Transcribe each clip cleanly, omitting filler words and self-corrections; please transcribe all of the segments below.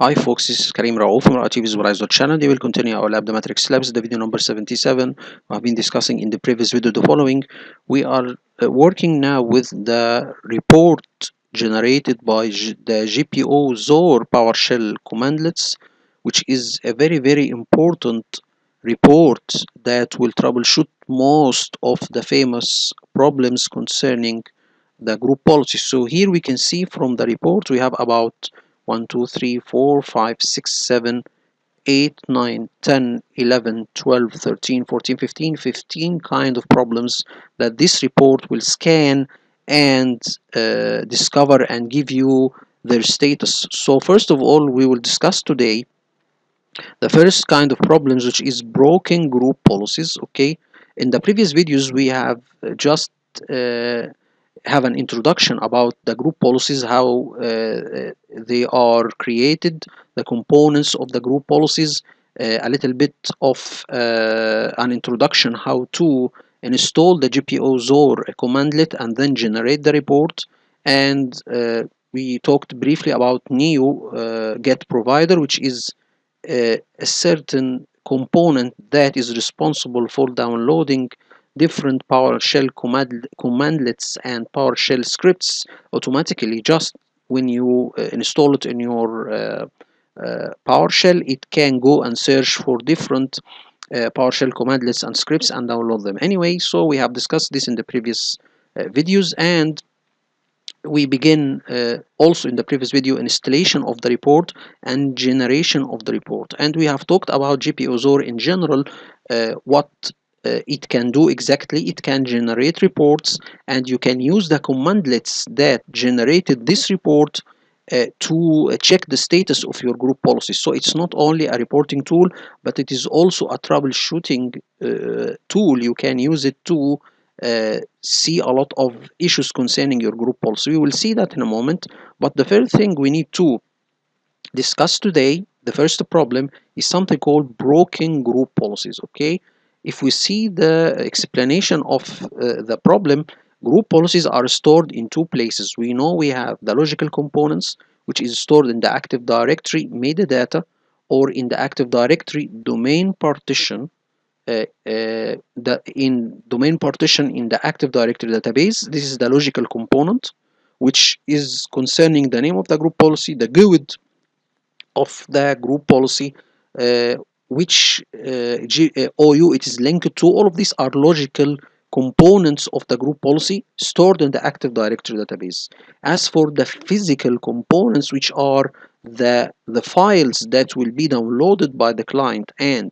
Hi folks, this is Karim Raouf from RT Visualizer channel. We will continue our lab, the matrix labs, the video number 77. I've been discussing in the previous video the following. We are working now with the report generated by the GPO ZOR PowerShell commandlets, which is a very important report that will troubleshoot most of the famous problems concerning the group policy. So here we can see from the report we have about 1 2 3 4 5 6 7 8 9 10 11 12 13 14 15 kind of problems that this report will scan and discover and give you their status. So first of all, we will discuss today the first kind of problems, which is broken group policies. Okay, in the previous videos we have just uh, have an introduction about the group policies, how they are created, the components of the group policies, a little bit of an introduction how to install the GPO ZOR commandlet and then generate the report. And we talked briefly about Neo get provider, which is a certain component that is responsible for downloading different PowerShell commandlets and PowerShell scripts automatically. Just when you install it in your PowerShell, it can go and search for different PowerShell commandlets and scripts and download them. Anyway, so we have discussed this in the previous videos, and we begin also in the previous video installation of the report and generation of the report. And we have talked about GPO ZOR in general, what it can do exactly. It can generate reports, and you can use the commandlets that generated this report to check the status of your group policy. So it's not only a reporting tool, but it is also a troubleshooting tool. You can use it to see a lot of issues concerning your group policy. We will see that in a moment, but the first thing we need to discuss today, the first problem, is something called broken group policies. Okay, if we see the explanation of the problem, group policies are stored in two places. We know we have the logical components, which is stored in the Active Directory metadata, or in the Active Directory domain partition. In domain partition in the Active Directory database, this is the logical component, which is concerning the name of the group policy, the GUID of the group policy, which OU it is linked to. All of these are logical components of the group policy stored in the Active Directory database. As for the physical components, which are the files that will be downloaded by the client and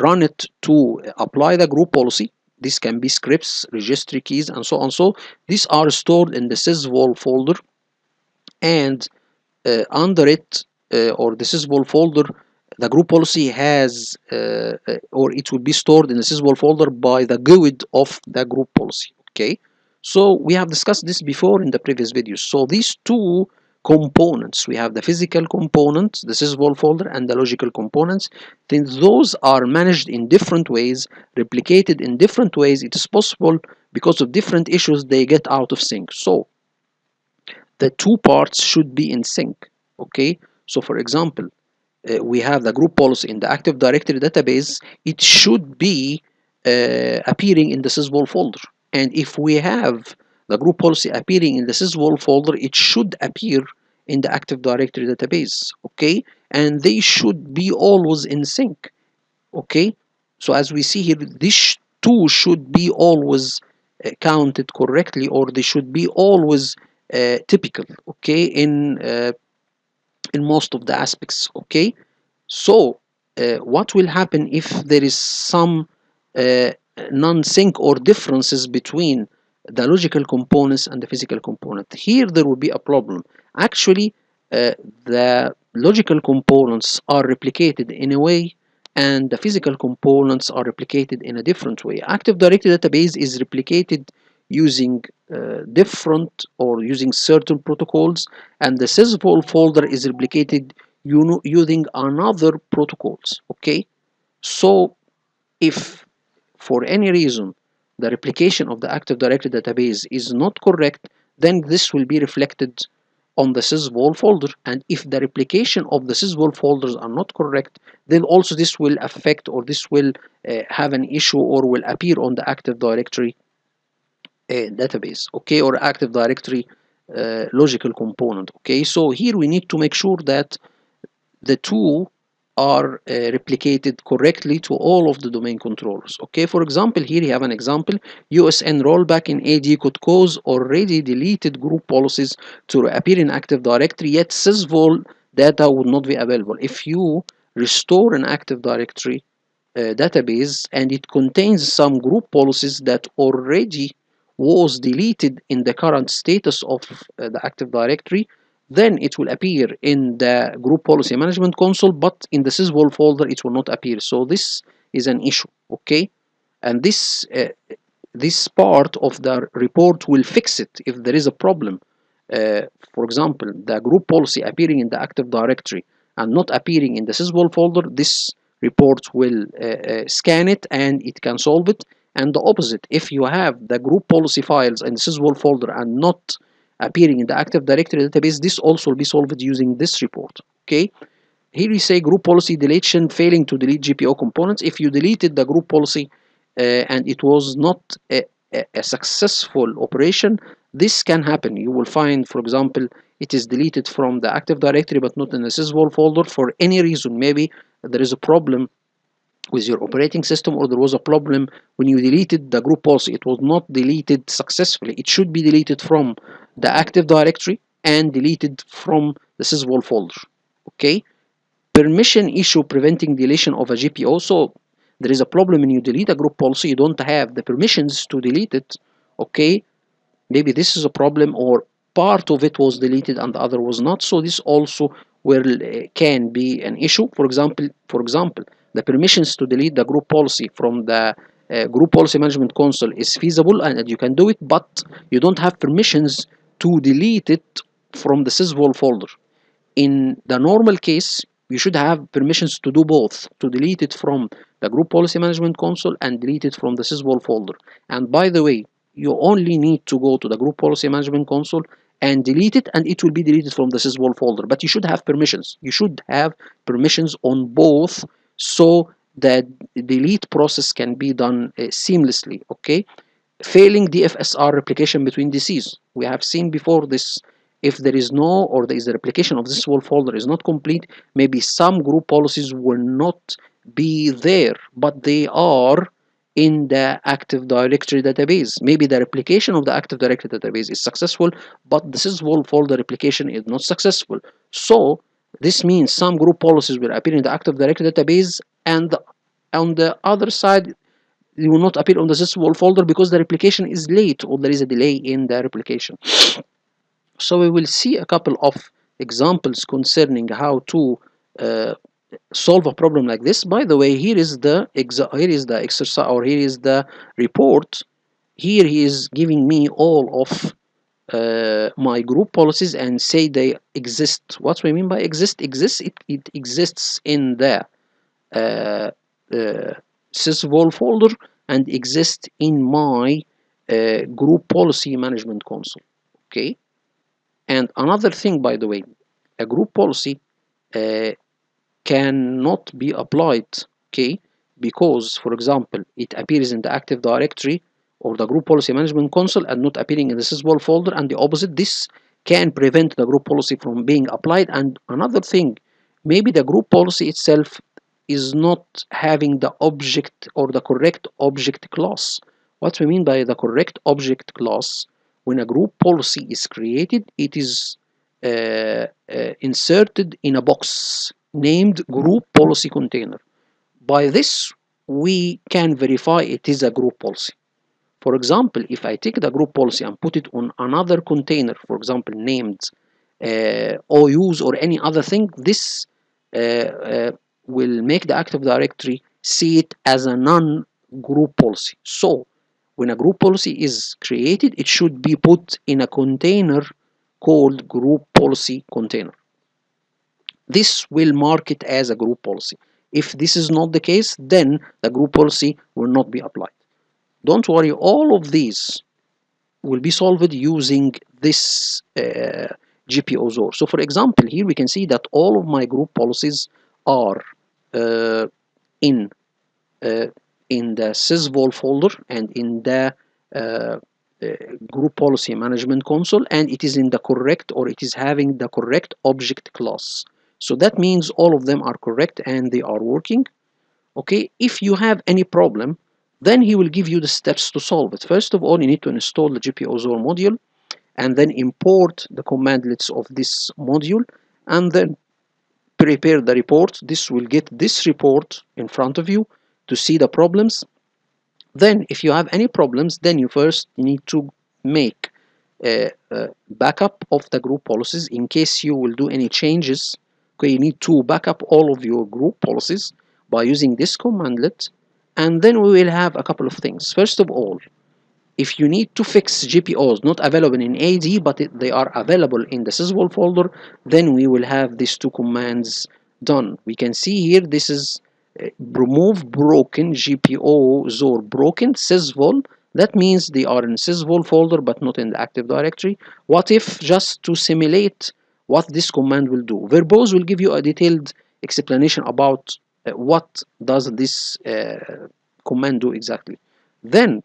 run it to apply the group policy, this can be scripts, registry keys, and so on. So these are stored in the sysvol folder, and under it, or the sysvol folder, the group policy has or it will be stored in the sysvol folder by the GUID of the group policy. Okay, so we have discussed this before in the previous videos. So these two components, we have the physical component, the sysvol folder, and the logical components. Then those are managed in different ways, replicated in different ways. It is possible because of different issues they get out of sync. So the two parts should be in sync. Okay, so for example, we have the group policy in the Active Directory database. It should be appearing in the sysvol folder, and if we have the group policy appearing in the sysvol folder, it should appear in the Active Directory database. Okay, and they should be always in sync. Okay, so as we see here, these two should be always counted correctly, or they should be always typical. Okay, in most of the aspects. Okay, so what will happen if there is some non-sync or differences between the logical components and the physical component? Here there will be a problem. Actually, the logical components are replicated in a way, and the physical components are replicated in a different way. Active Directory database is replicated using different or using certain protocols, and the sysvol folder is replicated using another protocols. Okay, so if for any reason the replication of the Active Directory database is not correct, then this will be reflected on the sysvol folder, and if the replication of the sysvol folders are not correct, then also this will affect, or this will have an issue, or will appear on the Active Directory database, okay, or Active Directory logical component. Okay, so here we need to make sure that the two are replicated correctly to all of the domain controllers. Okay, for example, here you have an example: USN rollback in AD could cause already deleted group policies to appear in Active Directory, yet sysvol data would not be available. If you restore an Active Directory database and it contains some group policies that already was deleted in the current status of the Active Directory, then it will appear in the group policy management console, but in the sysvol folder it will not appear. So this is an issue, okay, and this part of the report will fix it if there is a problem. For example, the group policy appearing in the Active Directory and not appearing in the sysvol folder, this report will scan it and it can solve it. And the opposite, if you have the group policy files in the sysvol folder and not appearing in the Active Directory database, this also will be solved using this report. Okay, here we say group policy deletion, failing to delete GPO components. If you deleted the group policy and it was not a successful operation, this can happen. You will find, for example, it is deleted from the Active Directory but not in the sysvol folder for any reason. Maybe there is a problem with your operating system, or there was a problem when you deleted the group policy. It was not deleted successfully. It should be deleted from the Active Directory and deleted from the sysvol folder. Okay, permission issue preventing deletion of a GPO. So there is a problem when you delete a group policy, you don't have the permissions to delete it. Okay, maybe this is a problem, or part of it was deleted and the other was not. So this also will can be an issue. For example, the permissions to delete the group policy from the group policy management console is feasible and you can do it, but you don't have permissions to delete it from the sysvol folder. In the normal case, you should have permissions to do both, to delete it from the group policy management console and delete it from the sysvol folder. And by the way, you only need to go to the group policy management console and delete it, and it will be deleted from the sysvol folder. But you should have permissions. You should have permissions on both, so that the delete process can be done seamlessly. Okay, failing DFSR replication between DCs. We have seen before this. If there is no, or there is the replication of this whole folder is not complete, maybe some group policies will not be there, but they are in the Active Directory database. Maybe the replication of the Active Directory database is successful, but this whole folder replication is not successful. So this means some group policies will appear in the Active Directory database, and on the other side, it will not appear on the sysvol folder because the replication is late, or there is a delay in the replication. So we will see a couple of examples concerning how to solve a problem like this. By the way, here is the exercise, or here is the report. Here he is giving me all of my group policies and say they exist. What we mean by exist? It exists in the sysvol folder and exists in my group policy management console. Okay. And another thing, by the way, a group policy cannot be applied, okay, because, for example, it appears in the Active Directory or the group policy management console and not appearing in the sysvol folder, and the opposite. This can prevent the group policy from being applied. And another thing, maybe the group policy itself is not having the object or the correct object class. What we mean by the correct object class: when a group policy is created, it is inserted in a box named group policy container. By this, we can verify it is a group policy. For example, if I take the group policy and put it on another container, for example, named OUs or any other thing, this will make the Active Directory see it as a non-group policy. So when a group policy is created, it should be put in a container called group policy container. This will mark it as a group policy. If this is not the case, then the group policy will not be applied. Don't worry, all of these will be solved using this GPO-ZOR. So for example, here we can see that all of my group policies are uh, in uh, in the sysvol folder and in the uh, group policy management console, and it is in the correct, or it is having the correct object class. So that means all of them are correct and they are working. Okay, if you have any problem, then he will give you the steps to solve it. First of all, you need to install the GPO-ZOR module and then import the commandlets of this module and then prepare the report. This will get this report in front of you to see the problems. Then if you have any problems, then you first need to make a backup of the group policies in case you will do any changes. Okay, you need to backup all of your group policies by using this commandlet, and then we will have a couple of things. First of all, if you need to fix GPOs not available in AD but they are available in the sysvol folder, then we will have these two commands done. We can see here this is remove broken GPO-ZOR broken sysvol. That means they are in sysvol folder but not in the Active Directory. What if, just to simulate what this command will do, verbose will give you a detailed explanation about what does this command do exactly. Then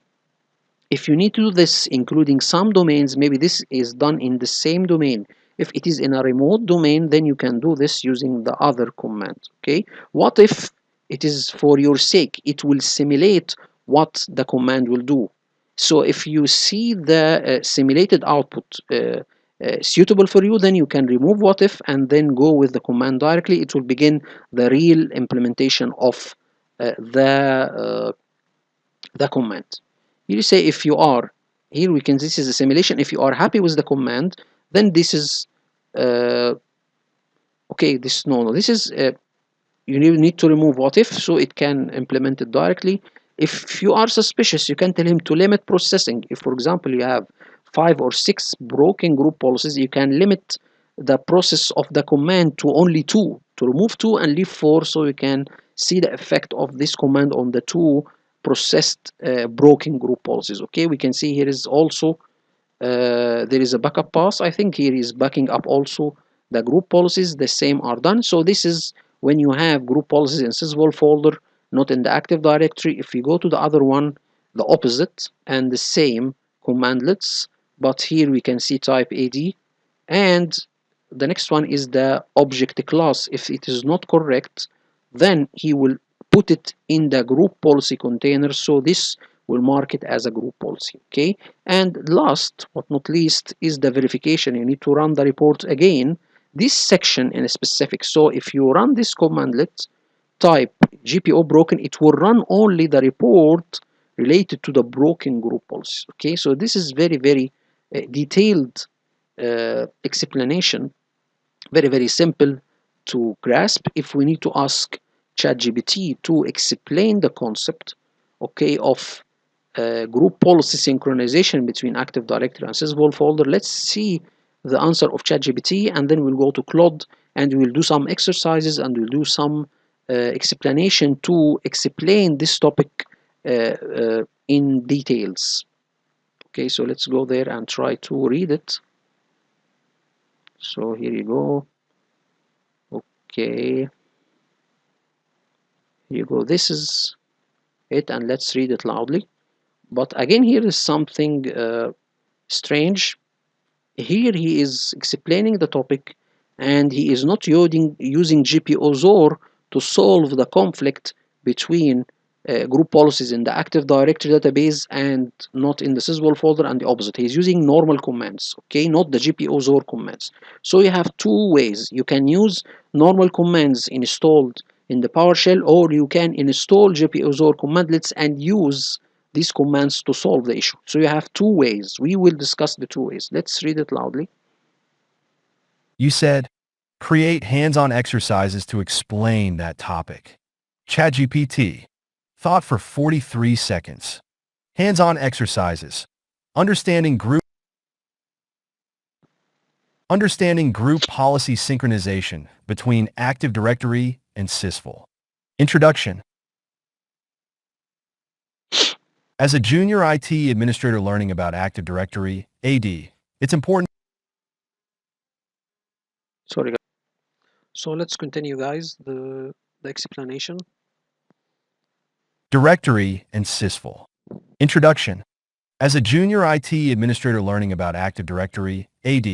if you need to do this including some domains, maybe this is done in the same domain. If it is in a remote domain, then you can do this using the other command. Okay, what if it is for your sake, it will simulate what the command will do. So if you see the simulated output suitable for you, then you can remove what if and then go with the command directly. It will begin the real implementation of the command. Here you say if you are, here we can, this is a simulation. If you are happy with the command, then this is okay, this no, this is you need to remove what if so it can implement it directly. If you are suspicious, you can tell him to limit processing. If for example you have 5 or 6 broken group policies, you can limit the process of the command to only 2, to remove 2 and leave 4, so you can see the effect of this command on the 2 processed broken group policies. Okay, we can see here is also there is a backup pass. I think here is backing up also the group policies. The same are done. So this is when you have group policies in sysvol folder, not in the Active Directory. If you go to the other one, the opposite and the same commandlets, but here we can see type AD, and the next one is the object class. If it is not correct, then he will put it in the group policy container, so this will mark it as a group policy. Okay, and last but not least is the verification. You need to run the report again, this section in a specific. So if you run this commandlet type GPO broken, it will run only the report related to the broken group policy. Okay, so this is very detailed explanation, very simple to grasp. If we need to ask ChatGPT to explain the concept, okay, of group policy synchronization between Active Directory and sysvol folder, let's see the answer of ChatGPT, and then we'll go to Claude and we'll do some exercises and we'll do some explanation to explain this topic in details. Okay, so let's go there and try to read it. So here you go. Okay, here you go. This is it, and let's read it loudly. But again, here is something strange. Here he is explaining the topic, and he is not using GPO-ZOR to solve the conflict between group policies in the Active Directory database and not in the sysvol folder, and the opposite. He's using normal commands, okay, not the GPO-ZOR commands. So you have two ways. You can use normal commands installed in the PowerShell, or you can install GPO-ZOR commandlets and use these commands to solve the issue. So you have two ways. We will discuss the two ways. Let's read it loudly. You said, create hands-on exercises to explain that topic. ChatGPT. Thought for 43 seconds. Hands-on exercises. Understanding group policy synchronization between Active Directory and sysvol. Introduction. As a junior IT administrator learning about Active Directory, AD, it's important Sorry, guys. So let's continue, guys, the explanation. Directory and SysFull. Introduction. As a junior IT administrator learning about Active Directory, AD,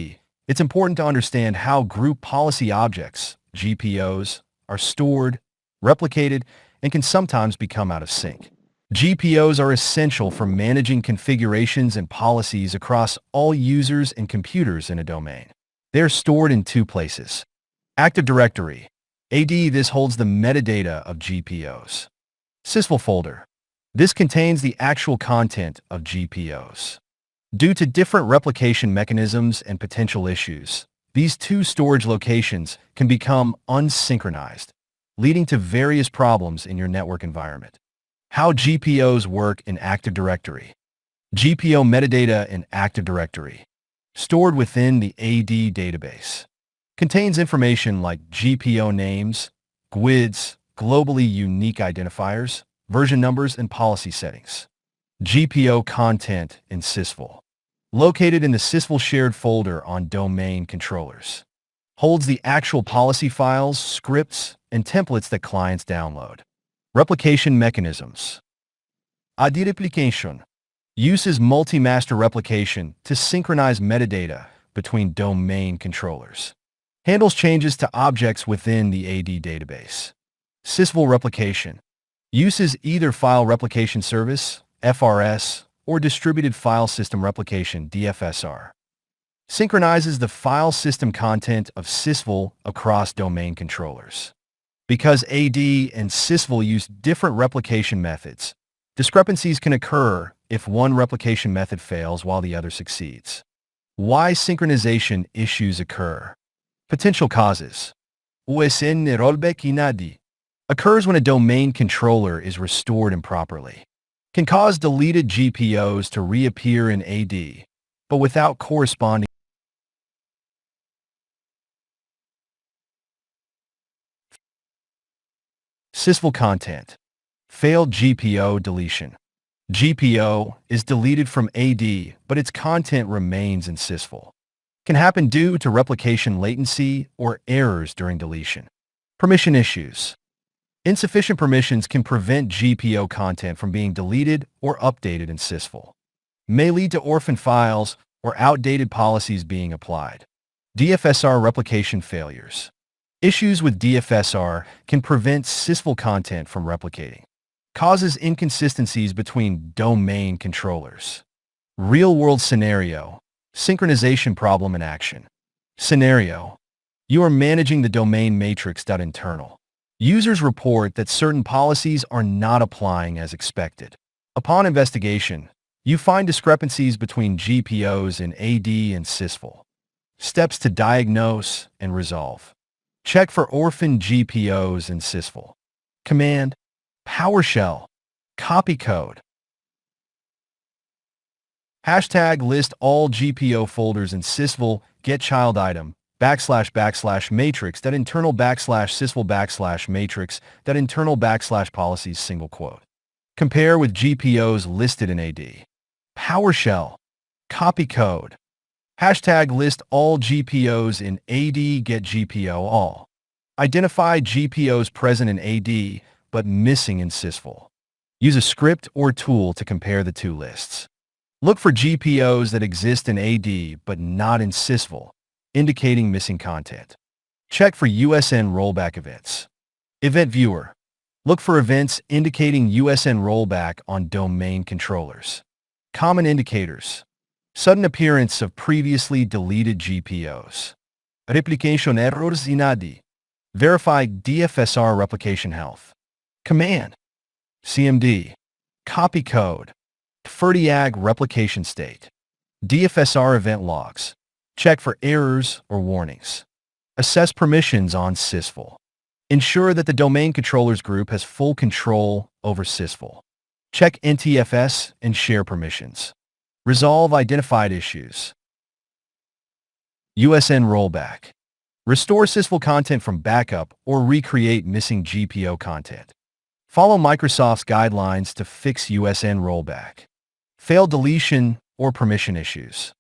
it's important to understand how group policy objects, GPOs, are stored, replicated, and can sometimes become out of sync. GPOs are essential for managing configurations and policies across all users and computers in a domain. They're stored in two places. Active Directory, AD, this holds the metadata of GPOs. SysFull folder. This contains the actual content of GPOs. Due to different replication mechanisms and potential issues, these two storage locations can become unsynchronized, leading to various problems in your network environment. How GPOs work in Active Directory. GPO metadata in Active Directory, stored within the AD database, contains information like GPO names, GUIDs, globally unique identifiers, version numbers, and policy settings. GPO content in SysFull, located in the SysFull shared folder on domain controllers, holds the actual policy files, scripts, and templates that clients download. Replication mechanisms. AD replication uses multi-master replication to synchronize metadata between domain controllers. Handles changes to objects within the AD database. SysFull replication uses either File Replication Service, FRS, or Distributed File System Replication, DFSR. Synchronizes the file system content of SysFull across domain controllers. Because AD and SysFull use different replication methods, discrepancies can occur if one replication method fails while the other succeeds. Why synchronization issues occur. Potential causes. OSN rollback in AD occurs when a domain controller is restored improperly. Can cause deleted GPOs to reappear in AD, but without corresponding SysFull content. Failed GPO deletion. GPO is deleted from AD, but its content remains in SysFull. Can happen due to replication latency or errors during deletion. Permission issues. Insufficient permissions can prevent GPO content from being deleted or updated in SysFull. May lead to orphan files or outdated policies being applied. DFSR replication failures. Issues with DFSR can prevent SysFull content from replicating. Causes inconsistencies between domain controllers. Real-world scenario. Synchronization problem in action. Scenario. You are managing the domain matrix.internal. Users report that certain policies are not applying as expected. Upon investigation, you find discrepancies between GPOs in AD and SysFull. Steps to diagnose and resolve. Check for orphan GPOs in SysFull. Command. PowerShell. Copy code. Hashtag list all GPO folders in SysFull, get child item, // matrix that internal / SysFull / matrix that internal / policies single quote. Compare with GPOs listed in AD. PowerShell. Copy code. Hashtag list all GPOs in AD, get GPO all. Identify GPOs present in AD but missing in SysFull. Use a script or tool to compare the two lists. Look for GPOs that exist in AD but not in SysFull, indicating missing content. Check for USN rollback events. Event viewer. Look for events indicating USN rollback on domain controllers. Common indicators. Sudden appearance of previously deleted GPOs. Replication errors in AD. Verify DFSR replication health. Command. CMD. Copy code. FerdiAg replication state. DFSR event logs. Check for errors or warnings. Assess permissions on SysFull. Ensure that the domain controllers group has full control over SysFull. Check NTFS and share permissions. Resolve identified issues. USN rollback. Restore SysFull content from backup or recreate missing GPO content. Follow Microsoft's guidelines to fix USN rollback. Failed deletion or permission issues.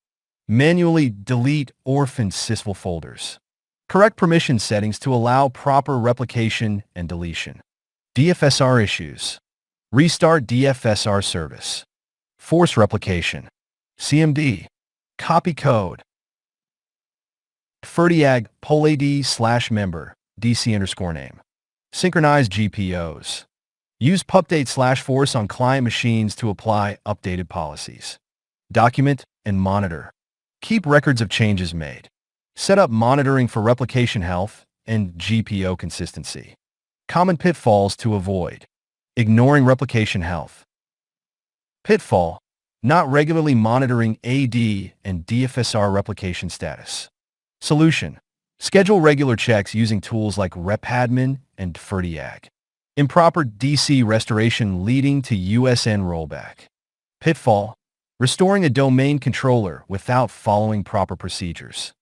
Manually delete orphaned SysFull folders. Correct permission settings to allow proper replication and deletion. DFSR issues. Restart DFSR service. Force replication. CMD. Copy code. FerdiAg PolAD/member DC_name. Synchronize GPOs. Use pupdate/force on client machines to apply updated policies. Document and monitor. Keep records of changes made. Set up monitoring for replication health and GPO consistency. Common pitfalls to avoid. Ignoring replication health. Pitfall: not regularly monitoring AD and DFSR replication status. Solution: schedule regular checks using tools like RepAdmin and FerdiAg. Improper DC restoration leading to USN rollback. Pitfall: restoring a domain controller without following proper procedures.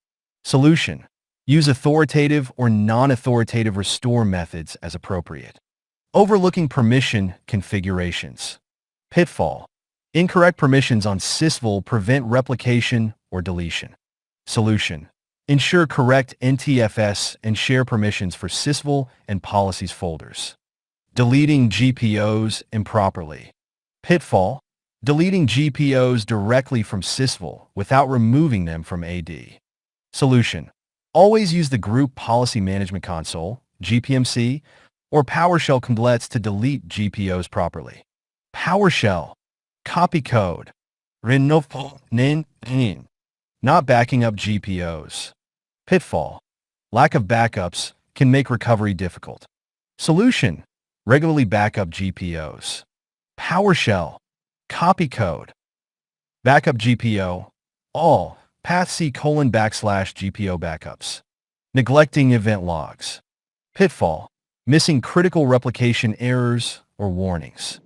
Solution: use authoritative or non-authoritative restore methods as appropriate. Overlooking permission configurations. Pitfall: incorrect permissions on sysvol prevent replication or deletion. Solution: ensure correct NTFS and share permissions for sysvol and policies folders. Deleting GPOs improperly. Pitfall: deleting GPOs directly from sysvol without removing them from AD. Solution: always use the Group Policy Management Console, GPMC, or PowerShell cmdlets to delete GPOs properly. PowerShell. Copy code. Not backing up GPOs. Pitfall: lack of backups can make recovery difficult. Solution: regularly back up GPOs. PowerShell. Copy code. Backup GPO. All. path/C:\GPO backups. Neglecting event logs. Pitfall: missing critical replication errors or warnings.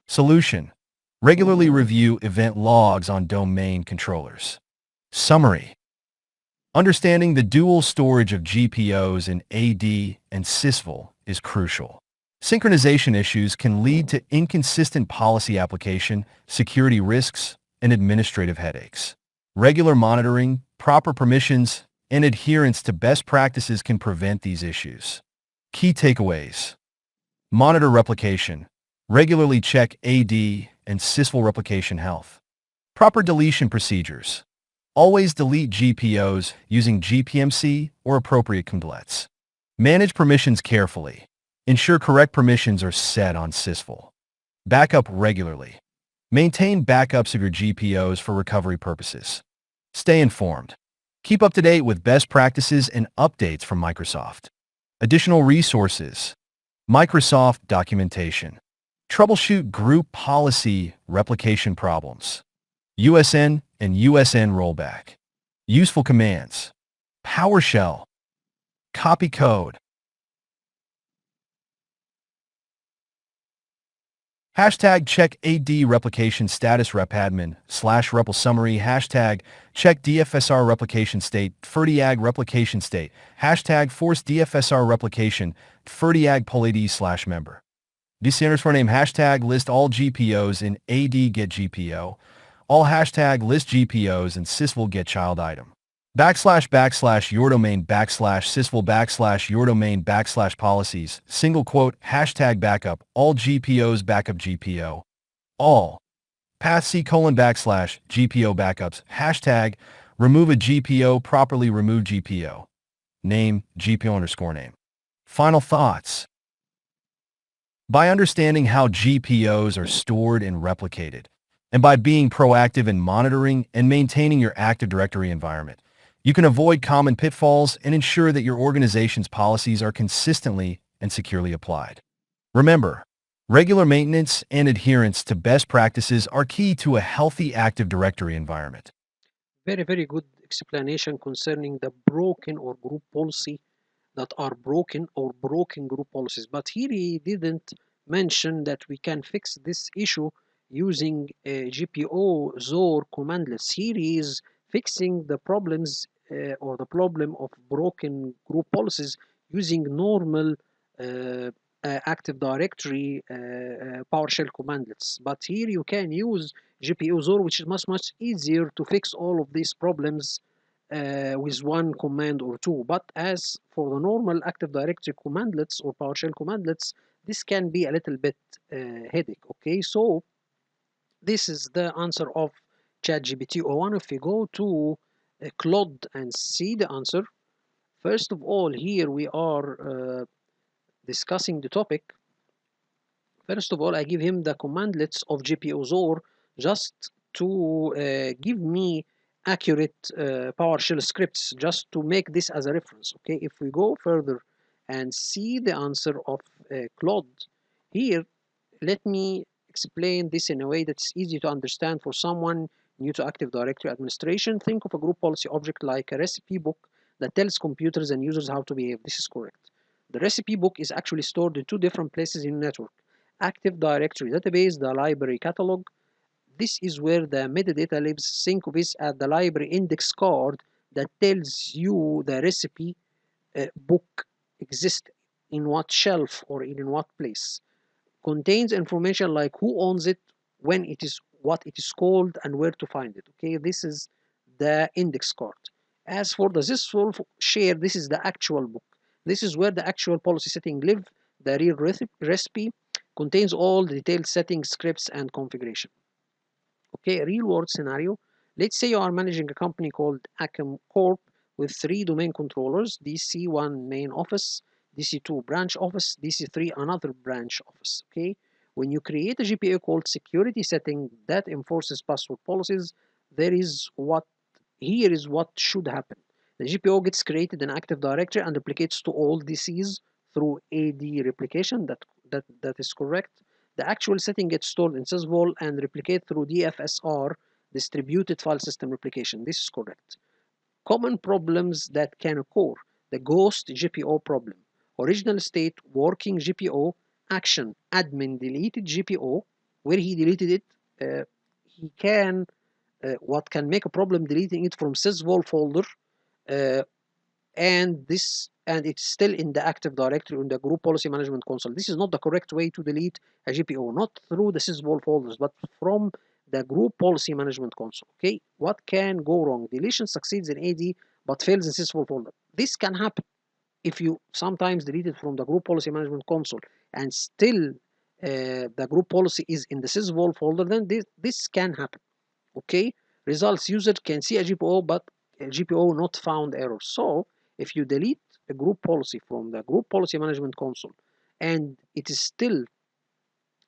Solution: regularly review event logs on domain controllers. Summary: understanding the dual storage of GPOs in AD and sysvol is crucial. Synchronization issues can lead to inconsistent policy application, security risks, and administrative headaches. Regular monitoring, proper permissions, and adherence to best practices can prevent these issues. Key takeaways: monitor replication. Regularly check AD and sysvol replication health. Proper deletion procedures. Always delete GPOs using GPMC or appropriate cmdlets. Manage permissions carefully. Ensure correct permissions are set on sysvol. Backup regularly. Maintain backups of your GPOs for recovery purposes. Stay informed. Keep up to date with best practices and updates from Microsoft. Additional resources. Microsoft documentation. Troubleshoot group policy replication problems. USN and USN rollback. Useful commands. PowerShell. Copy code. Hashtag check AD replication status RepAdmin/REPL summary. Hashtag check DFSR replication state FerdiAg replication state. Hashtag force DFSR replication FerdiAg PolAD/member. DC_name. Hashtag list all GPOs in AD get GPO. All hashtag list GPOs in sysvol get child item. //your domain /sysvol your domain /policies, single quote, hashtag backup, all GPOs backup GPO. All. path/C:\GPO backups, hashtag remove a GPO properly remove GPO. Name, GPO_name. Final thoughts. By understanding how GPOs are stored and replicated, and by being proactive in monitoring and maintaining your Active Directory environment, you can avoid common pitfalls and ensure that your organization's policies are consistently and securely applied. Remember, regular maintenance and adherence to best practices are key to a healthy Active Directory environment. Very, very good explanation concerning the broken or group policy that are broken or broken group policies. But here he didn't mention that we can fix this issue using GPO ZOR commandlets. Here he is fixing the problems or the problem of broken group policies using normal Active Directory PowerShell commandlets. But here you can use GPO ZOR, which is much easier to fix all of these problems with one command or two. But as for the normal Active Directory commandlets or PowerShell commandlets, this can be a little bit headache. Okay, so this is the answer of ChatGPT o1. If we go to Claude and see the answer, first of all, here we are discussing the topic. First of all, I give him the commandlets of GPO-ZOR just to give me accurate PowerShell scripts, just to make this as a reference. Okay, if we go further and see the answer of Claude here, let me explain this in a way that's easy to understand for someone new to Active Directory administration. Think of a group policy object like a recipe book that tells computers and users how to behave. This is correct. The recipe book is actually stored in two different places in the network. Active Directory database, the library catalog. This is where the metadata lives. Think of this as the library index card that tells you the recipe book exists in what shelf or in what place. Contains information like who owns it, when it is, what it is called, and where to find it. Okay, this is the index card. As for the sysvol share, this is the actual book. This is where the actual policy setting live. The real recipe contains all the detailed settings, scripts, and configuration. Okay, a real world scenario. Let's say you are managing a company called Acom Corp with 3 domain controllers, DC1 main office, DC2 branch office, DC3 another branch office. Okay, when you create a GPO called security setting that enforces password policies, there is what here is what should happen. The GPO gets created in Active Directory and replicates to all DCs through AD replication. That is correct. The actual setting gets stored in sysvol and replicated through DFSR, distributed file system replication. This is correct. Common problems that can occur. The ghost GPO problem. Original state working GPO action admin deleted GPO. Where he deleted it, he can what can make a problem deleting it from sysvol folder, uh, and it's still in the Active Directory in the group policy management console. This is not the correct way to delete a GPO, not through the sysvol folders, but from the group policy management console. Okay, what can go wrong? Deletion succeeds in AD but fails in sysvol folder. This can happen if you sometimes delete it from the group policy management console and still the group policy is in the sysvol folder. Then this can happen. Okay, results user can see a GPO but a GPO not found error. So if you delete a group policy from the group policy management console and it is still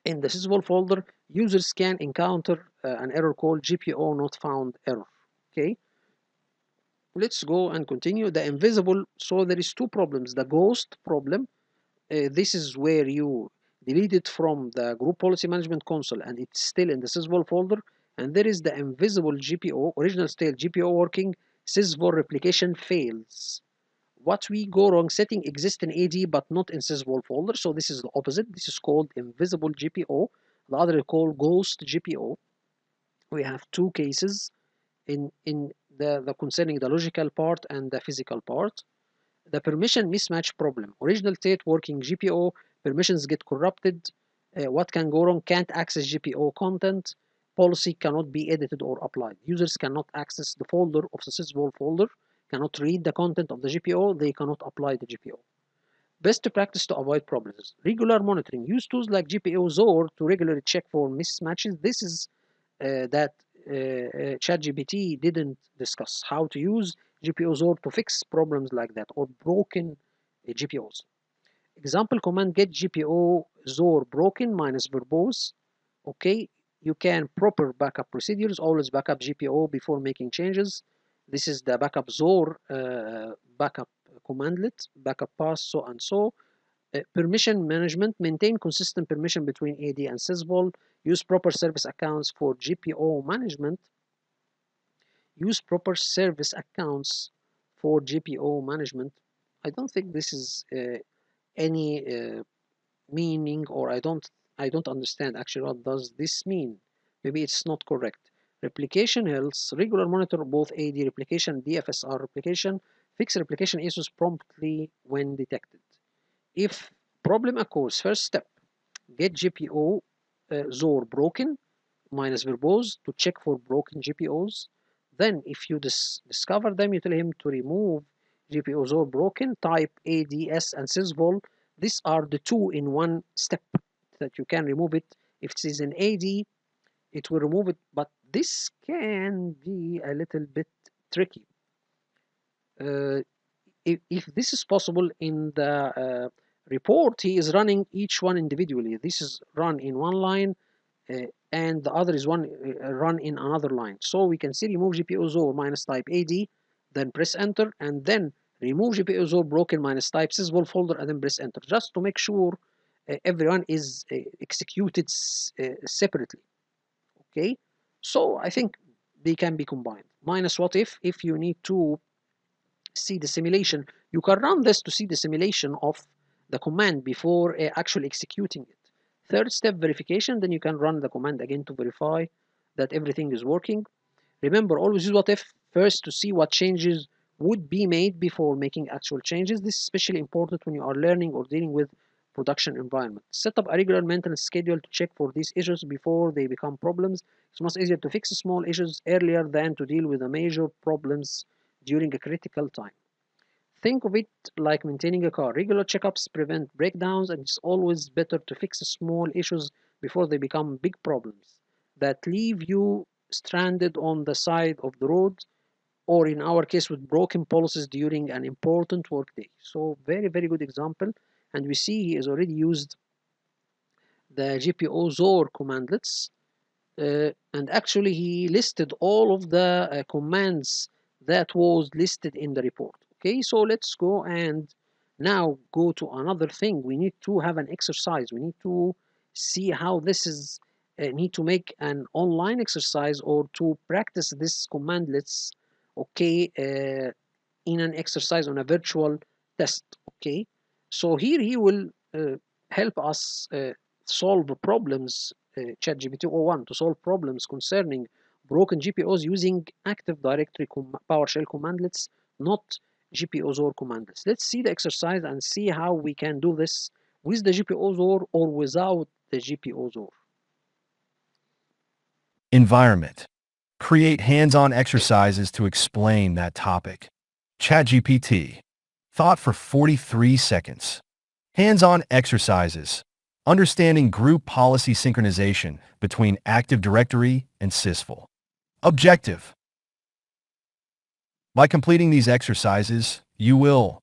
in the sysvol folder, users can encounter an error called GPO not found error. Okay, let's go and continue. The invisible, so there is two problems. The ghost problem, this is where you delete it from the group policy management console and it's still in the sysvol folder. And there is the invisible GPO, original state GPO working, sysvol replication fails. What we go wrong, setting exists in AD but not in sysvol folder. So this is the opposite. This is called invisible GPO. The other is called ghost GPO. We have two cases in the concerning the logical part and the physical part. The permission mismatch problem. Original state working GPO, permissions get corrupted. What can go wrong? Can't access GPO content. Policy cannot be edited or applied. Users cannot access the folder of the sysvol folder, cannot read the content of the GPO, they cannot apply the GPO. Best practice to avoid problems. Regular monitoring. Use tools like GPO-ZOR to regularly check for mismatches. This is that ChatGPT didn't discuss how to use GPO-ZOR to fix problems like that or broken GPOs. Example command get GPO-ZOR broken minus verbose. Okay, you can proper backup procedures, always backup GPO before making changes. This is the backup ZOR backup commandlet, backup pass, so and so. Permission management, maintain consistent permission between AD and sysvol. Use proper service accounts for GPO management. Use proper service accounts for GPO management. I don't think this is any meaning, or I don't understand actually what does this mean. Maybe it's not correct. Replication health, regular monitor both AD replication, DFSR replication, fix replication issues promptly when detected. If problem occurs, first step, get GPO ZOR broken minus verbose to check for broken GPOs. Then if you discover them, you tell him to remove GPOs or broken, type ADS and sysvol. These are the two in one step that you can remove it. If it is an AD, it will remove it, but this can be a little bit tricky. If this is possible in the report, he is running each one individually. This is run in one line, and the other is run in another line. So we can see remove GPOs minus type AD, then press enter, and then remove GPOs broken minus type sysvol folder, and then press enter, just to make sure everyone is executed separately. Okay, so I think they can be combined. Minus what if you need to see the simulation, you can run this to see the simulation of the command before actually executing it. Third step, verification. Then you can run the command again to verify that everything is working. Remember, always use what if first to see what changes would be made before making actual changes. This is especially important when you are learning or dealing with production environment. Set up a regular maintenance schedule to check for these issues before they become problems. It's much easier to fix small issues earlier than to deal with the major problems during a critical time. Think of it like maintaining a car. Regular checkups prevent breakdowns, and it's always better to fix small issues before they become big problems that leave you stranded on the side of the road, or in our case, with broken policies during an important workday. So, very, very good example. And we see he has already used the GPO ZOR commandlets. And actually, he listed all of the commands that was listed in the report. Okay, so let's go and now go to another thing. We need to have an exercise. We need to see how this is, need to make an online exercise or to practice this commandlets, okay, in an exercise on a virtual test. Okay, so here he will help us solve problems, ChatGPT o1 to solve problems concerning broken GPOs using Active Directory PowerShell commandlets, not GPOs or commandlets. Let's see the exercise and see how we can do this with the GPOs or without the GPOs or. Environment. Create hands-on exercises to explain that topic. ChatGPT. Thought for 43 seconds. Hands-on exercises. Understanding group policy synchronization between Active Directory and sysvol. Objective. By completing these exercises, you will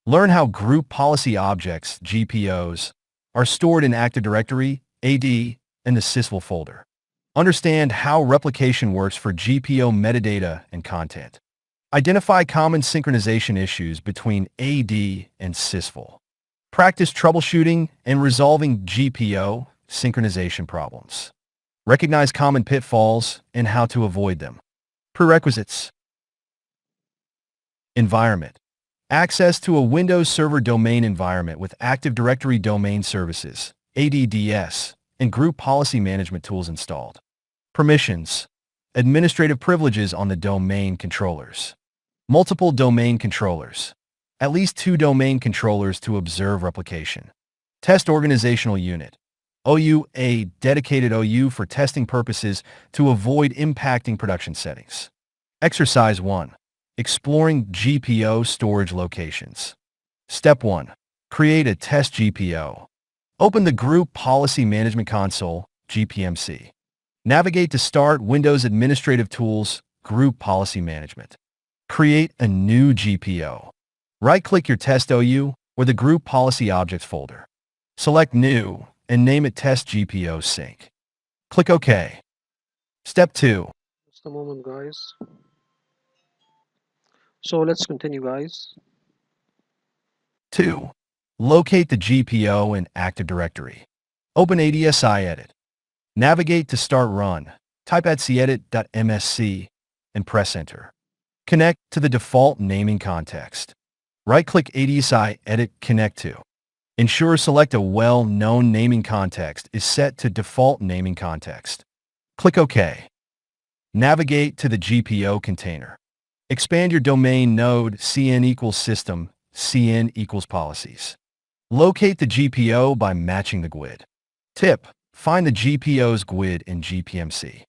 learn how group policy objects, GPOs, are stored in Active Directory, AD, and the sysvol folder. Understand how replication works for GPO metadata and content. Identify common synchronization issues between AD and sysvol. Practice troubleshooting and resolving GPO synchronization problems. Recognize common pitfalls and how to avoid them. Prerequisites. Environment. Access to a Windows Server domain environment with Active Directory Domain Services, ADDS, and Group Policy Management tools installed. Permissions. Administrative privileges on the domain controllers. Multiple domain controllers. At least 2 domain controllers to observe replication. Test organizational unit. OU, a dedicated OU for testing purposes to avoid impacting production settings. Exercise 1. Exploring GPO storage locations. Step 1. Create a test GPO. Open the Group Policy Management Console, GPMC. Navigate to Start Windows Administrative Tools, Group Policy Management. Create a new GPO. Right-click your test OU or the Group Policy Objects folder. Select New and name it Test GPO Sync. Click OK. Step 2. Just a moment, guys. So let's continue, guys. 2. Locate the GPO in Active Directory. Open ADSI Edit. Navigate to Start Run. Type etcedit.msc and press Enter. Connect to the default naming context. Right-click ADSI Edit Connect to. Ensure select a well-known naming context is set to default naming context. Click OK. Navigate to the GPO container. Expand your domain node CN equals system, CN equals policies. Locate the GPO by matching the GUID. Tip: find the GPO's GUID in GPMC.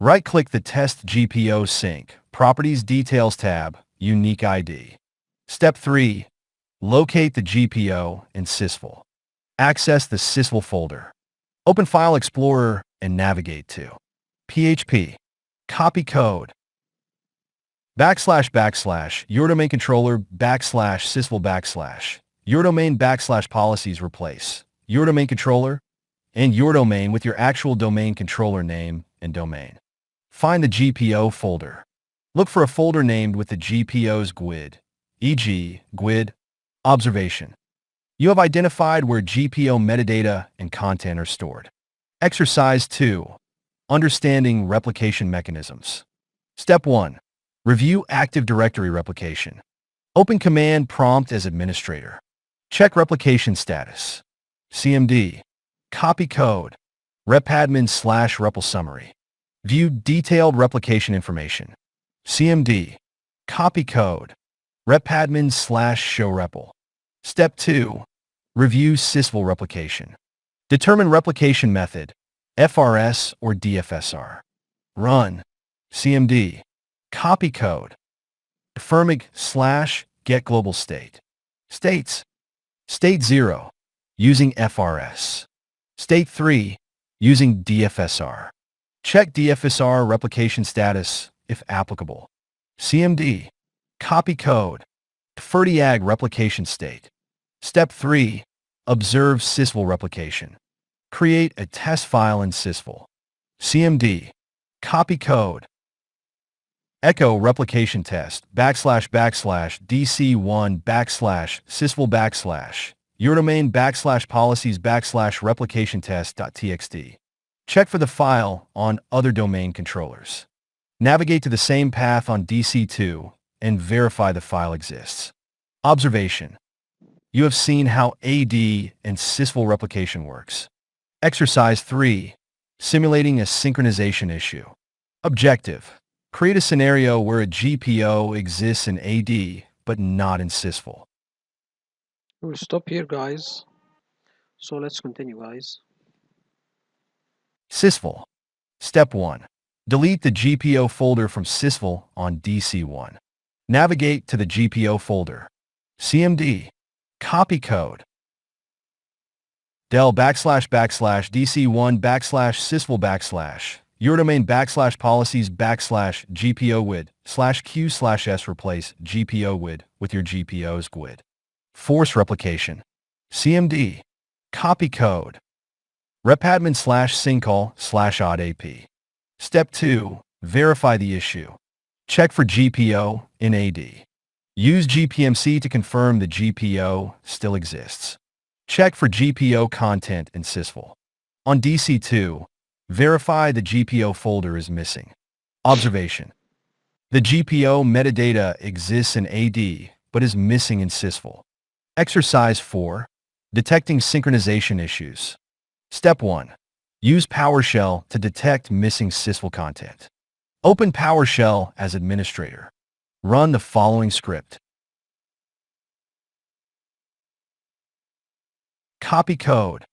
Right-click the Test GPO Sync, Properties Details tab, Unique ID. Step 3. Locate the GPO in Sysful. Access the Sysful folder. Open File Explorer and navigate to PHP. Copy code. Your domain controller /sysful your domain /policies replace your domain controller and your domain with your actual domain controller name and domain. Find the GPO folder. Look for a folder named with the GPO's GUID, e.g. GUID. Observation. You have identified where GPO metadata and content are stored. Exercise 2. Understanding replication mechanisms. Step 1. Review Active Directory replication. Open Command Prompt as administrator. Check replication status. CMD. Copy code. repadmin/REPL summary. View detailed replication information. CMD. Copy code. repadmin/show REPL. Step 2. Review Sysful replication. Determine replication method, FRS or DFSR. Run. CMD. Copy code. Affirmig/get global state. States. State 0. Using FRS. State 3. Using DFSR. Check DFSR replication status, if applicable. CMD. Copy code. FRDIAG replication state. Step 3. Observe Sysful replication. Create a test file in Sysful. CMD. Copy code. Echo replication test /DC1 /sysful your domain /policies /replication test.txt. Check for the file on other domain controllers. Navigate to the same path on DC2 and verify the file exists. Observation. You have seen how AD and Sysful replication works. Exercise 3. Simulating a synchronization issue. Objective. Create a scenario where a GPO exists in AD but not in Sysful. We'll stop here, guys. So let's continue, guys. Sysful. Step 1. Delete the GPO folder from Sysful on DC1. Navigate to the GPO folder. CMD. Copy code. Del /DC1 /sysful your domain /policies /GPO WID /Q/S replace GPO WID with your GPO's GUID. Force replication. CMD. Copy code. repadmin/syncall/oddap. Step 2. Verify the issue. Check for GPO in AD. Use GPMC to confirm the GPO still exists. Check for GPO content in Sysful. On DC2, verify the GPO folder is missing. Observation. The GPO metadata exists in AD but is missing in Sysful. Exercise 4. Detecting synchronization issues. Step 1. Use PowerShell to detect missing Sysful content. Open PowerShell as administrator. Run the following script. Copy code.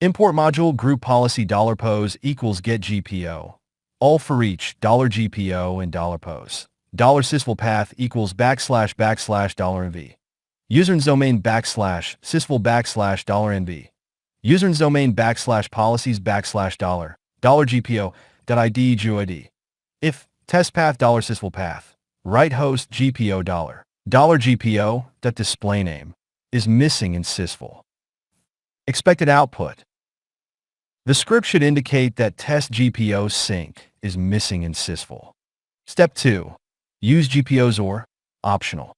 Import module group policy $pos equals get GPO. All for each $GPO and $pos. $sysful path equals //$nv. User's domain /sysful $nv. User's domain /policies $$GPO.id GUID. If test path $sysful path, right host GPO $GPO display name is missing in Sysful. Expected output. The script should indicate that test GPO sync is missing in Sysful. Step 2. Use GPOZOR, optional.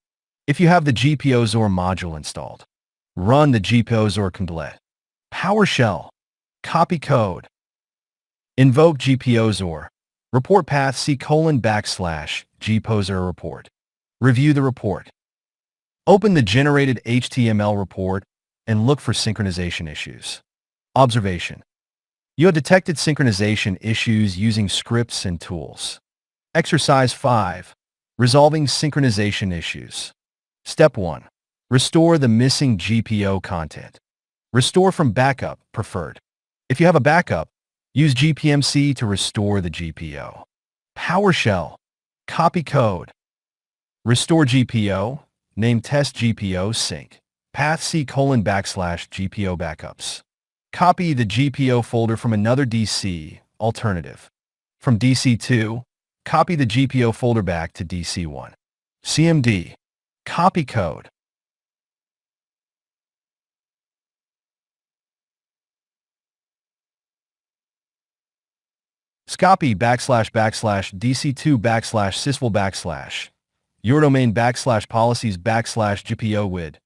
If you have the GPOZOR module installed, run the GPOZOR command. PowerShell. Copy code. Invoke GPOZOR. Report path /GPOZOR report. Review the report. Open the generated HTML report and look for synchronization issues. Observation. You have detected synchronization issues using scripts and tools. Exercise 5. Resolving synchronization issues. Step 1. Restore the missing GPO content. Restore from backup preferred. If you have a backup, use GPMC to restore the GPO. PowerShell. Copy code. Restore GPO. Name test GPO sync. Path C:\GPO backups. Copy the GPO folder from another DC, alternative. From DC2, copy the GPO folder back to DC1. CMD. Copy code. Scopy //DC2 /sysvol your domain /policies /GPO wid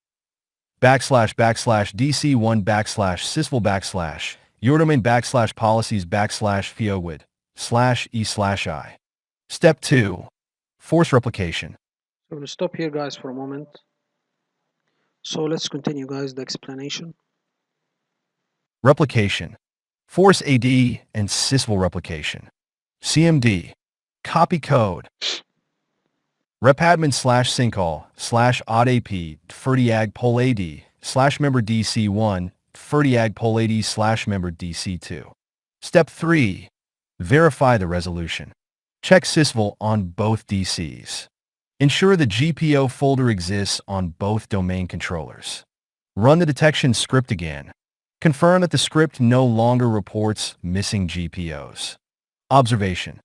/DC1 /sysvol your domain /policies /FIO wid /E/I. Step 2. Force replication. So we'll stop here, guys, for a moment. So let's continue, guys, the explanation. Replication. Force AD and sysvol replication. CMD. Copy code. repadmin /syncall /oddap ferdiag pol AD /member DC1 ferdiag pol AD /member DC2. Step 3. Verify the resolution. Check sysvol on both DCs. Ensure the GPO folder exists on both domain controllers. Run the detection script again. Confirm that the script no longer reports missing GPOs. Observation.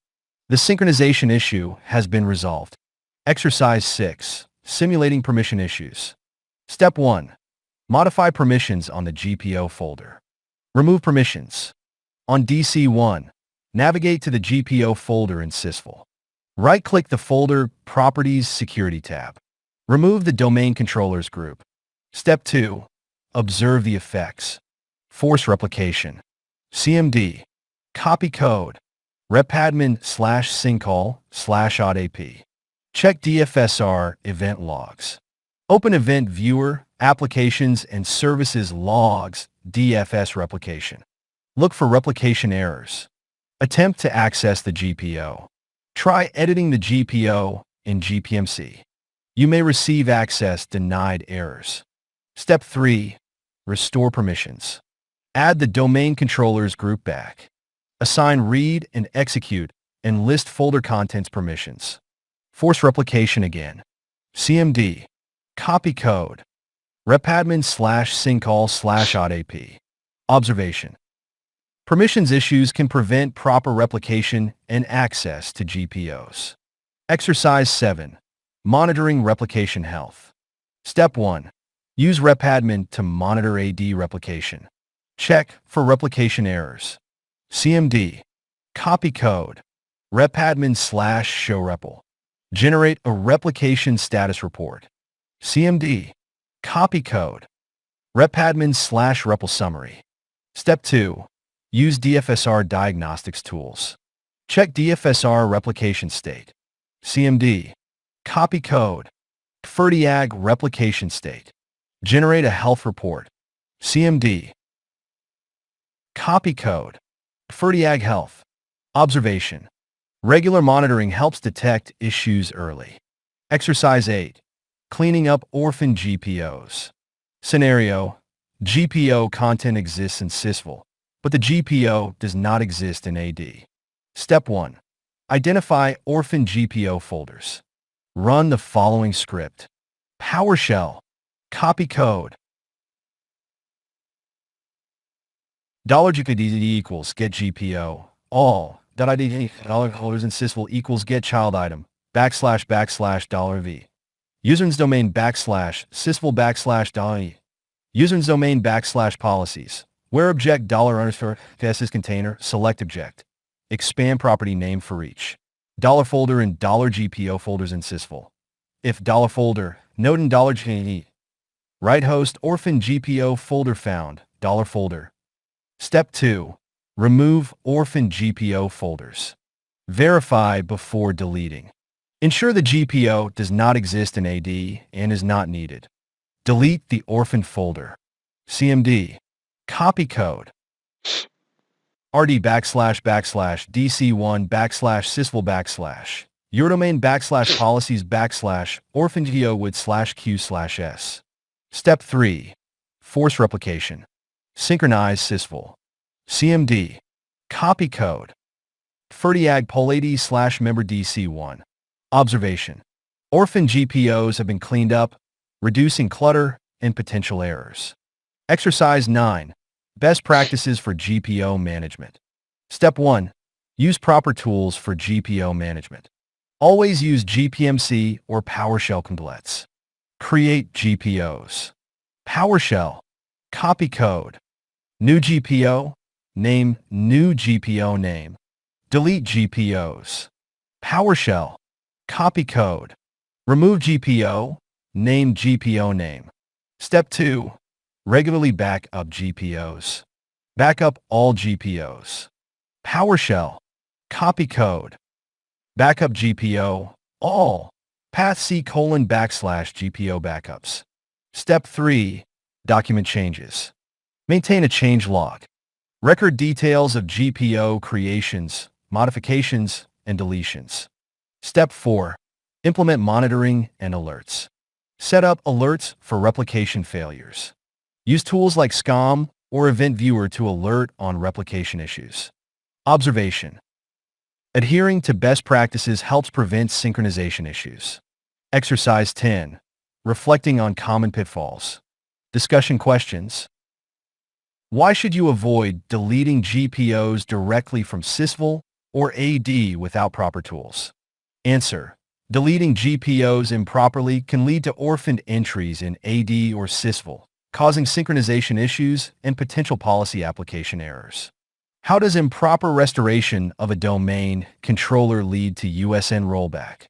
The synchronization issue has been resolved. Exercise 6. Simulating permission issues. Step 1. Modify permissions on the GPO folder. Remove permissions. On DC1, navigate to the GPO folder in sysvol. Right-click the folder Properties Security tab. Remove the Domain Controllers group. Step 2. Observe the effects. Force replication. CMD. Copy code. repadmin /syncall /oddap. Check DFSR event logs. Open Event Viewer, Applications and Services Logs, DFS replication. Look for replication errors. Attempt to access the GPO. Try editing the GPO in GPMC. You may receive access denied errors. Step 3. Restore permissions. Add the domain controllers group back. Assign read and execute and list folder contents permissions. Force replication again. CMD. Copy code. repadmin /syncall /oddap. Observation. Permissions issues can prevent proper replication and access to GPOs. Exercise 7. Monitoring replication health. Step 1. Use repadmin to monitor AD replication. Check for replication errors. CMD. Copy code. repadmin /showrepl. Generate a replication status report. CMD. Copy code. repadmin /repl summary. Step 2. Use DFSR diagnostics tools. Check DFSR replication state. CMD. Copy code. ferdiag replication state. Generate a health report. CMD. Copy code. ferdiag health. Observation. Regular monitoring helps detect issues early. Exercise 8. Cleaning up orphan GPOs. Scenario. GPO content exists in sysvol, but the GPO does not exist in AD. Step 1. Identify orphan GPO folders. Run the following script. PowerShell. Copy code. $GPD equals get GPO. All. $ID holders in sysvol equals get child item. \\v. User's domain /sysvol $e. User's domain /policies. Where object $_ container, select object. Expand property name for each. $folder and $GPO folders in sysvol. If $folder, node in $GPO. Right host orphan GPO folder found, $folder. Step 2. Remove orphan GPO folders. Verify before deleting. Ensure the GPO does not exist in AD and is not needed. Delete the orphan folder. CMD. Copy code. RD /DC1 /sysvol your domain /policies /orphan GPO with /q/s. Step 3. Force replication. Synchronize sysvol. CMD. Copy code. Ferdiag polad slash member DC1. Observation. Orphan GPOs have been cleaned up, reducing clutter and potential errors. Exercise 9. Best practices for GPO management. Step 1. Use proper tools for GPO management. Always use GPMC or PowerShell templates. Create GPOs. PowerShell. Copy code. New GPO. Name new GPO name. Delete GPOs. PowerShell. Copy code. Remove GPO. Name GPO name. Step 2. Regularly back up GPOs. Back up all GPOs. PowerShell. Copy code. Backup GPO. All. Path C:/ GPO backups. Step 3. Document changes. Maintain a change log. Record details of GPO creations, modifications, and deletions. Step 4. Implement monitoring and alerts. Set up alerts for replication failures. Use tools like SCOM or Event Viewer to alert on replication issues. Observation. Adhering to best practices helps prevent synchronization issues. Exercise 10. Reflecting on common pitfalls. Discussion questions. Why should you avoid deleting GPOs directly from sysvol or AD without proper tools? Answer. Deleting GPOs improperly can lead to orphaned entries in AD or sysvol, causing synchronization issues and potential policy application errors. How does improper restoration of a domain controller lead to USN rollback?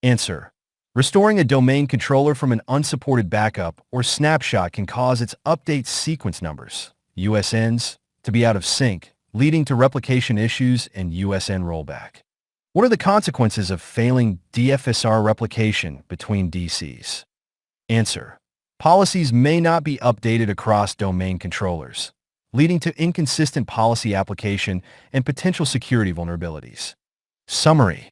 Answer. Restoring a domain controller from an unsupported backup or snapshot can cause its update sequence numbers, USNs, to be out of sync, leading to replication issues and USN rollback. What are the consequences of failing DFSR replication between DCs? Answer. Policies may not be updated across domain controllers, leading to inconsistent policy application and potential security vulnerabilities. Summary.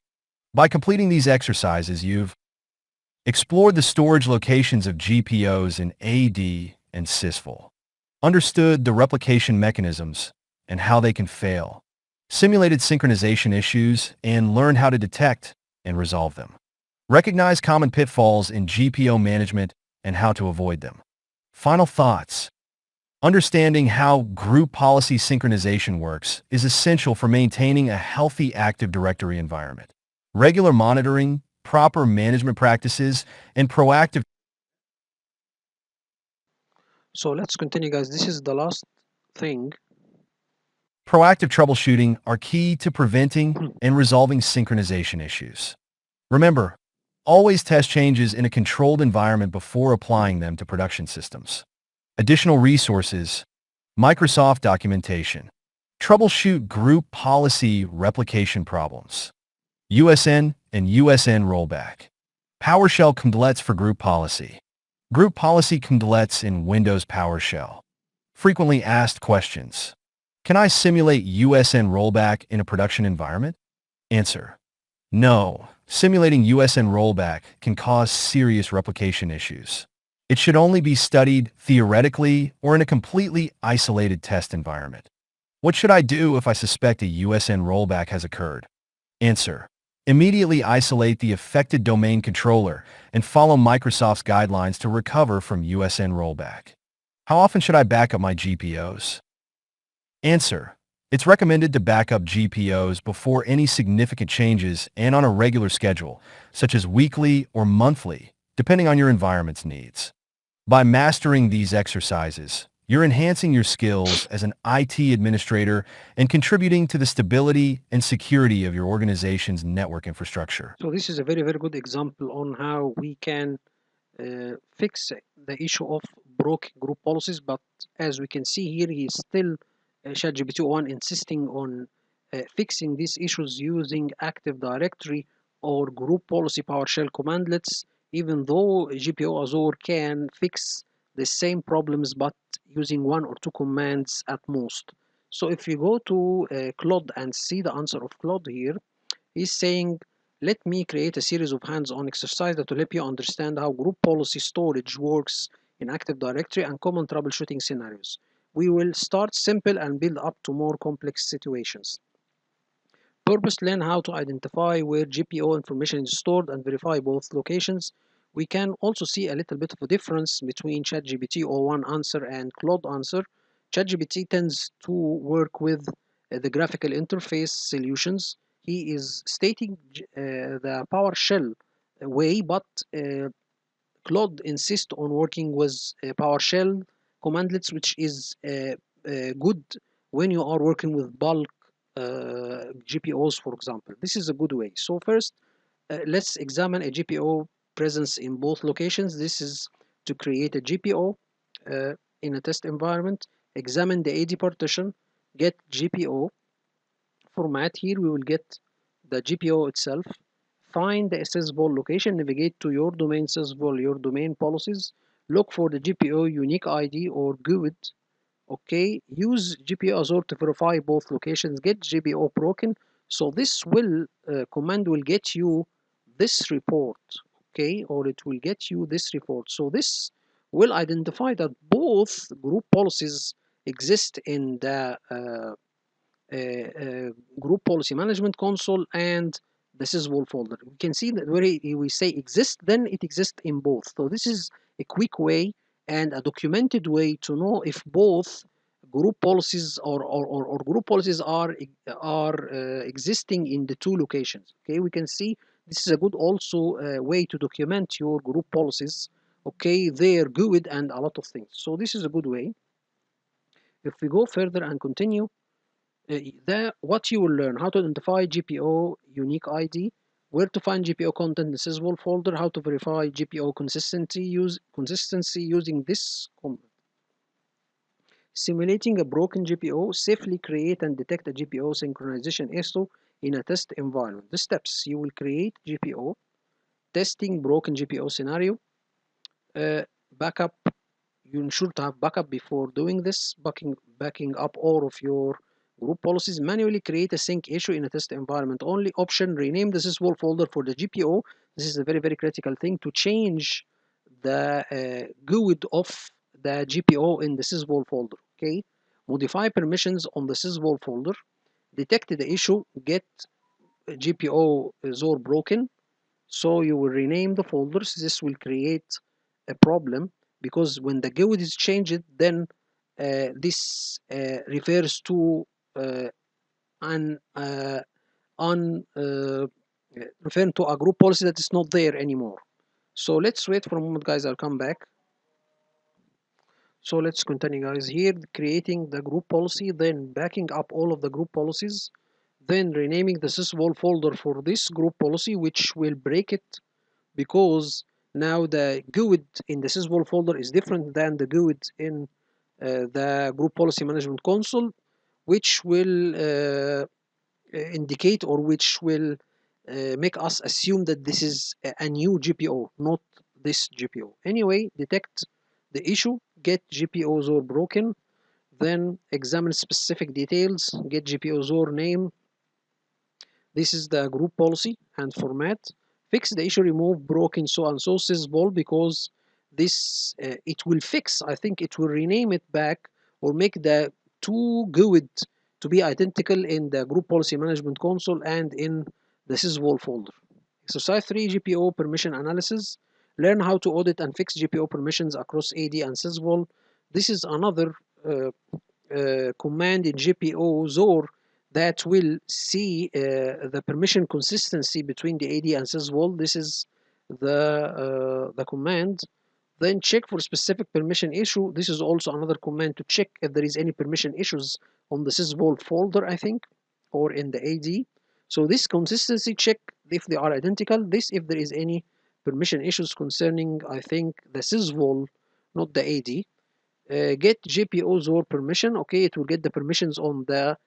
By completing these exercises, you've explored the storage locations of GPOs in AD and sysvol, understood the replication mechanisms and how they can fail, simulated synchronization issues, and learned how to detect and resolve them. Recognize common pitfalls in GPO management and how to avoid them. Final thoughts. Understanding how group policy synchronization works is essential for maintaining a healthy Active Directory environment. Regular monitoring, proper management practices, and proactive. So let's continue, guys. This is the last thing. Proactive troubleshooting are key to preventing and resolving synchronization issues. Remember, always test changes in a controlled environment before applying them to production systems. Additional resources, Microsoft documentation, troubleshoot group policy replication problems, USN and USN rollback, PowerShell templates for group policy, group policy templates in Windows PowerShell, frequently asked questions. Can I simulate USN rollback in a production environment? Answer. No. Simulating USN rollback can cause serious replication issues. It should only be studied theoretically or in a completely isolated test environment. What should I do if I suspect a USN rollback has occurred? Answer. Immediately isolate the affected domain controller and follow Microsoft's guidelines to recover from USN rollback. How often should I back up my GPOs? Answer. It's recommended to back up GPOs before any significant changes and on a regular schedule, such as weekly or monthly, depending on your environment's needs. By mastering these exercises, you're enhancing your skills as an IT administrator and contributing to the stability and security of your organization's network infrastructure. So this is a very, very good example on how we can fix the issue of broken group policies. But as we can see here, he is still ChatGPT 1 insisting on fixing these issues using Active Directory or group policy PowerShell commandlets, even though GPO Azure can fix the same problems but using one or two commands at most. So if you go to Claude and see the answer of Claude here, he's saying, let me create a series of hands-on exercises that will help you understand how group policy storage works in Active Directory and common troubleshooting scenarios. We will start simple and build up to more complex situations. Purpose: learn how to identify where GPO information is stored and verify both locations. We can also see a little bit of a difference between ChatGPT O1 answer and Claude answer. ChatGPT tends to work with the graphical interface solutions. He is stating the PowerShell way, but Claude insists on working with PowerShell commandlets, which is good when you are working with bulk GPOs, for example. This is a good way. So first, let's examine a GPO presence in both locations. This is to create a GPO in a test environment. Examine the AD partition, get GPO format. Here we will get the GPO itself. Find the sysvol location, navigate to your domain sysvol, your domain policies, look for the GPO unique ID or GUID. Okay, use GPO Azure to verify both locations, get GPO broken. So this will command will get you this report, okay, or it will get you this report. So this will identify that both group policies exist in the group policy management console and the sysvol folder. We can see that where we say exist, then it exists in both. So this is a quick way and a documented way to know if both group policies or group policies are existing in the two locations. Okay, we can see this is a good also way to document your group policies. Okay, their GUID and a lot of things. So this is a good way. If we go further and continue, what you will learn: how to identify GPO unique ID, where to find GPO content in the sysvol folder, how to verify GPO consistency using this command. Simulating a broken GPO, safely create and detect a GPO synchronization issue in a test environment. The steps: you will create GPO, testing broken GPO scenario, backup. You ensure to have backup before doing this, backing up all of your group policies. Manually create a sync issue in a test environment only. Option: rename the sysvol folder for the GPO. This is a very, very critical thing to change the GUID of the GPO in the sysvol folder. Okay, modify permissions on the sysvol folder. Detect the issue, get GPO Zor broken. So you will rename the folders. This will create a problem because when the GUID is changed, then this refers to an referring to a group policy that is not there anymore. So let's wait for a moment, guys. I'll come back. So let's continue, guys. Here, creating the group policy, then backing up all of the group policies, then renaming the sysvol folder for this group policy, which will break it because now the GUID in the sysvol folder is different than the GUID in the group policy management console, which will indicate or which will make us assume that this is a new GPO, not this GPO. Anyway, detect the issue, get GPO Zor broken, then examine specific details, get GPO Zor name. This is the group policy and format. Fix the issue, remove broken so and so sysvol because this it will fix. I think it will rename it back or make the two GUID to be identical in the group policy management console and in the sysvol folder. Exercise 3: GPO permission analysis. Learn how to audit and fix GPO permissions across AD and sysvol. This is another command in GPO Zor that will see the permission consistency between the AD and sysvol. This is the command. Then check for specific permission issue. This is also another command to check if there is any permission issues on the sysvol folder, I think, or in the AD. So this consistency check if they are identical. This if there is any permission issues concerning, I think, the sysvol, not the AD. Get GPO Zor permission. Okay, it will get the permissions on the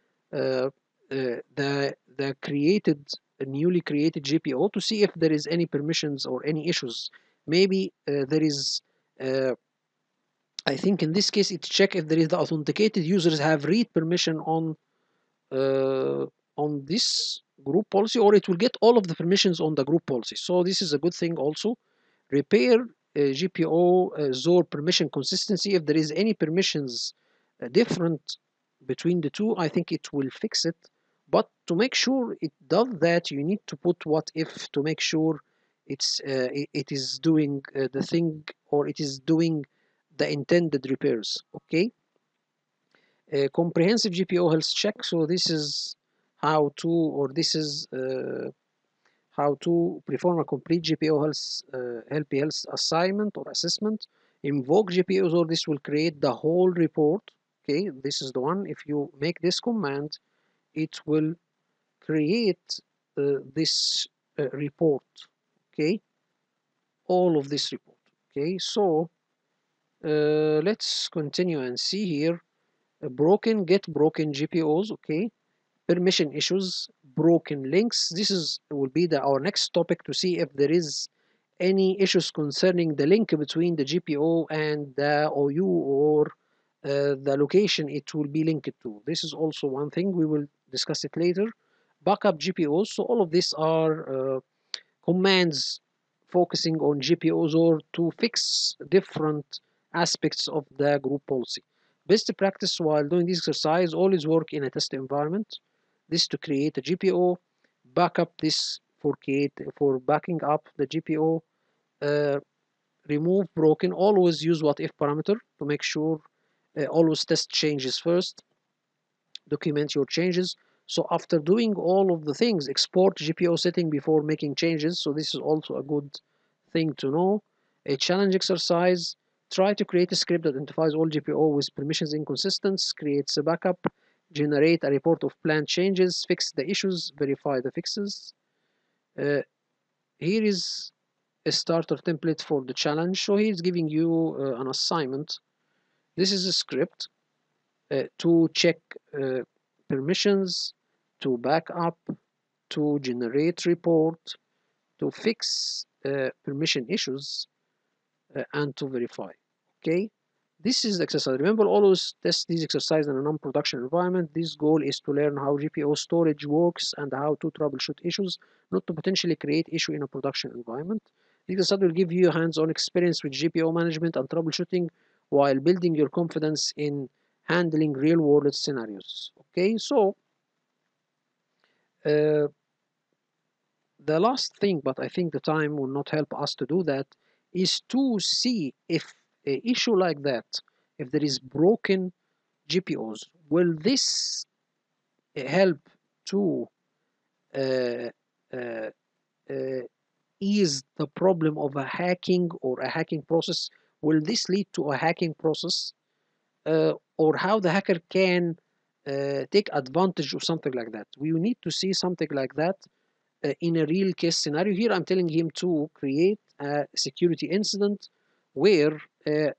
created newly created GPO to see if there is any permissions or any issues. Maybe there is. I think in this case, it check if there is the authenticated users have read permission uh, on this group policy, or it will get all of the permissions on the group policy. So this is a good thing also. Repair GPO Zor permission consistency. If there is any permissions different between the two, I think it will fix it. But to make sure it does that, you need to put what if to make sure it is doing the thing, or it is doing the intended repairs. Okay. Comprehensive GPO health check. So this is how to, or this is how to perform a complete GPO health assignment or assessment. Invoke GPOs, or this will create the whole report. Okay, this is the one. If you make this command, it will create this report. Okay, all of this report. Okay, so let's continue and see here. Get broken GPOs. Okay, permission issues, broken links. This is will be our next topic to see if there is any issues concerning the link between the GPO and the OU, or the location it will be linked to. This is also one thing, we will discuss it later. Backup GPOs. So all of these are commands focusing on GPOs, or to fix different aspects of the group policy. Best practice while doing this exercise: always work in a test environment. This to create a GPO, backup this for backing up the GPO, uh, remove broken, always use what if parameter to make sure, always test changes first, document your changes. So after doing all of the things, export GPO setting before making changes. So this is also a good thing to know. A challenge exercise: try to create a script that identifies all GPO with permissions inconsistence, creates a backup, generate a report of planned changes, fix the issues, verify the fixes. Uh, Here is a starter template for the challenge. So he's giving you an assignment. This is a script to check permissions, to back up, to generate report, to fix permission issues, and to verify. Okay, this is the exercise. Remember, always test these exercises in a non-production environment. This goal is to learn how GPO storage works and how to troubleshoot issues, not to potentially create issue in a production environment. This exercise will give you hands-on experience with GPO management and troubleshooting, while building your confidence in handling real-world scenarios. Okay, so uh, the last thing, but I think the time will not help us to do that, is to see if an issue like that, if there is broken GPOs, will this help to uh, uh, uh, ease the problem of a hacking or a hacking process? Will this lead to a hacking process, or how the hacker can take advantage of something like that? We need to see something like that in a real case scenario. Here I'm telling him to create a security incident where uh,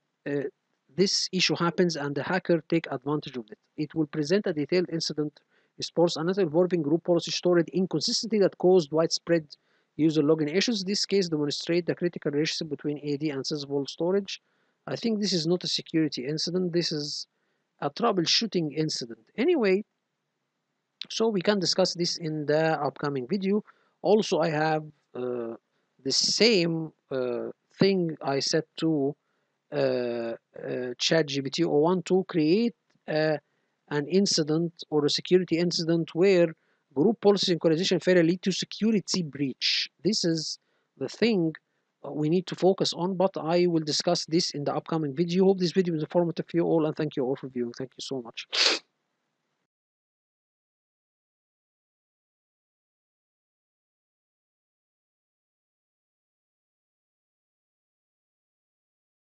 this issue happens and the hacker take advantage of it. It will present a detailed incident response, another involving group policy stored inconsistency that caused widespread user login issues. This case demonstrate the critical relationship between AD and accessible storage. I think this is not a security incident. This is a troubleshooting incident. Anyway, so we can discuss this in the upcoming video. Also, I have the same thing I set to ChatGPT o1 to create an incident or a security incident where group policy synchronization failure lead to security breach. This is the thing we need to focus on, but I will discuss this in the upcoming video. Hope this video is informative for you all, and thank you all for viewing. Thank you so much.